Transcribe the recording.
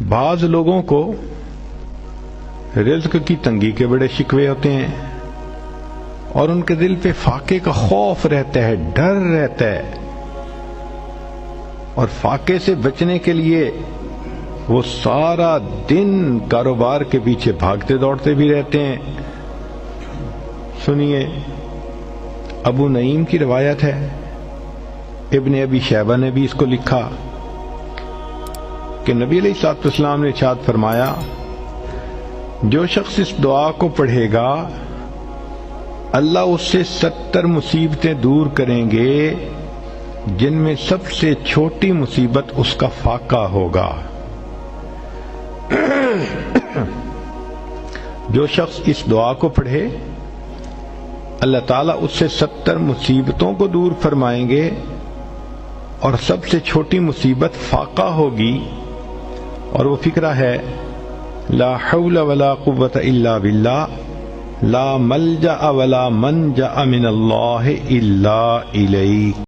بعض لوگوں کو رزق کی تنگی کے بڑے شکوے ہوتے ہیں اور ان کے دل پہ فاقے کا خوف رہتا ہے، ڈر رہتا ہے، اور فاقے سے بچنے کے لیے وہ سارا دن کاروبار کے پیچھے بھاگتے دوڑتے بھی رہتے ہیں۔ سنیے، ابو نعیم کی روایت ہے، ابن ابی شیبہ نے بھی اس کو لکھا کہ نبی علیہ الصلوۃ والسلام نے ارشاد فرمایا، جو شخص اس دعا کو پڑھے گا اللہ اس سے 70 مصیبتیں دور کریں گے جن میں سب سے چھوٹی مصیبت اس کا فاقہ ہوگا۔ جو شخص اس دعا کو پڑھے اللہ تعالیٰ اس سے 70 مصیبتوں کو دور فرمائیں گے اور سب سے چھوٹی مصیبت فاقہ ہوگی، اور وہ فقرہ ہے لا حول ولا قوت الا باللہ، لا ملجأ ولا منجأ من اللہ الا الیہ۔